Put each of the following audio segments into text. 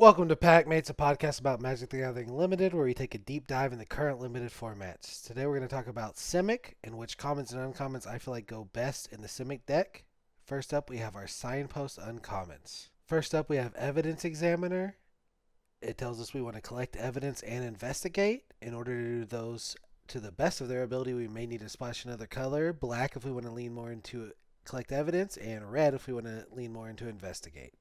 Welcome to Packmates, a podcast about Magic the Gathering Limited, where we take a deep dive in the current limited formats. Today we're going to talk about Simic, in which commons and uncommons I feel like go best in the Simic deck. First up, we have our Signpost uncommons. First up, we have Evidence Examiner. It tells us we want to collect evidence and investigate. In order to do those to the best of their ability, we may need to splash another color. Black if we want to lean more into collect evidence, and red if we want to lean more into investigate.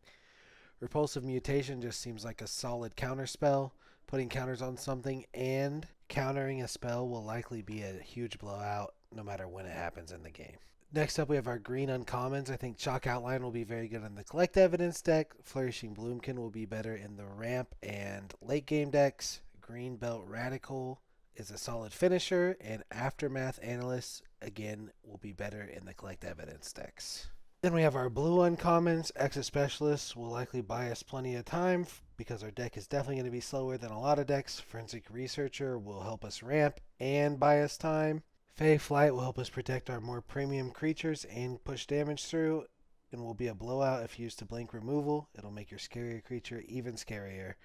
Repulsive Mutation just seems like a solid counter spell. Putting counters on something and countering a spell will likely be a huge blowout no matter when it happens in the game. Next up, we have our green uncommons. I think Chalk Outline will be very good in the Collect Evidence deck. Flourishing Bloomkin will be better in the Ramp and late game decks. Green Belt Radical is a solid finisher, and Aftermath Analyst, again, will be better in the Collect Evidence decks. Then we have our blue uncommons. Exit Specialists will likely buy us plenty of time because our deck is definitely going to be slower than a lot of decks. Forensic Researcher will help us ramp and buy us time. Fey Flight will help us protect our more premium creatures and push damage through, and will be a blowout if used to blink removal. It'll make your scarier creature even scarier.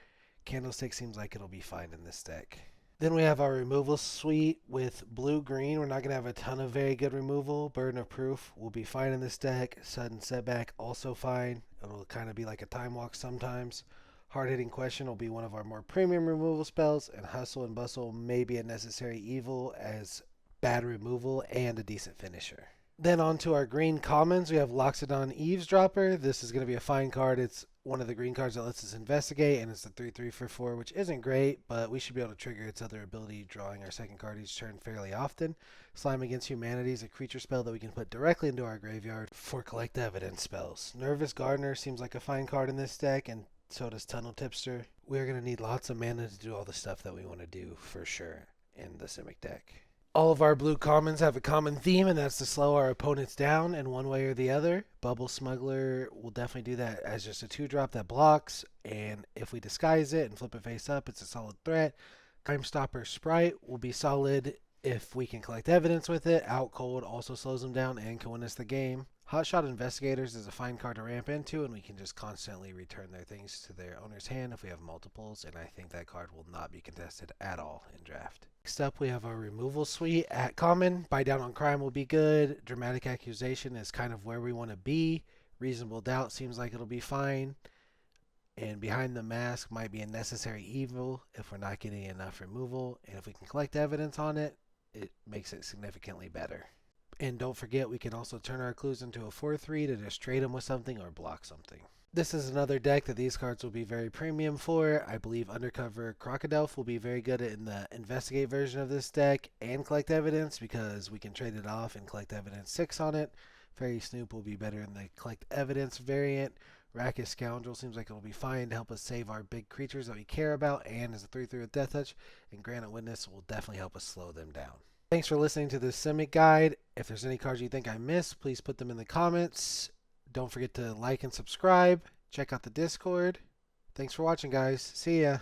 Candlestick seems like it'll be fine in this deck. Then we have our removal suite with blue-green. We're not going to have a ton of very good removal. Burden of Proof will be fine in this deck. Sudden Setback also fine. It'll kind of be like a Time Walk sometimes. Hard-Hitting Question will be one of our more premium removal spells. And Hustle and Bustle may be a necessary evil as bad removal and a decent finisher. Then on to our green commons. We have Loxodon Eavesdropper. This is going to be a fine card. It's one of the green cards that lets us investigate, and it's the 3/3 for 4, which isn't great, but we should be able to trigger its other ability, drawing our second card each turn fairly often. Slime Against Humanity is a creature spell that we can put directly into our graveyard for collect evidence spells. Nervous Gardener seems like a fine card in this deck, and so does Tunnel Tipster. We're going to need lots of mana to do all the stuff that we want to do for sure in the Simic deck. All of our blue commons have a common theme, and that's to slow our opponents down in one way or the other. Bubble Smuggler will definitely do that as just a 2-drop that blocks, and if we disguise it and flip it face up, it's a solid threat. Crime Stopper Sprite will be solid if we can collect evidence with it. Out Cold also slows them down and can win us the game. Hotshot Investigators is a fine card to ramp into, and we can just constantly return their things to their owner's hand if we have multiples, and I think that card will not be contested at all in draft. Next up, we have our removal suite at common. Buy Down on Crime will be good. Dramatic Accusation is kind of where we want to be. Reasonable Doubt seems like it'll be fine. And Behind the Mask might be a necessary evil if we're not getting enough removal. And if we can collect evidence on it, it makes it significantly better. And don't forget, we can also turn our clues into a 4/3 to just trade them with something or block something. This is another deck that these cards will be very premium for. I believe Undercover Crocodile will be very good in the Investigate version of this deck and collect evidence because we can trade it off and collect evidence 6 on it. Fairy Snoop will be better in the collect evidence variant. Rackus Scoundrel seems like it'll be fine to help us save our big creatures that we care about and is a 3/3 with Death Touch. And Granite Witness will definitely help us slow them down. Thanks for listening to this Simic guide. If there's any cards you think I missed, please put them in the comments. Don't forget to like and subscribe. Check out the Discord. Thanks for watching, guys. See ya.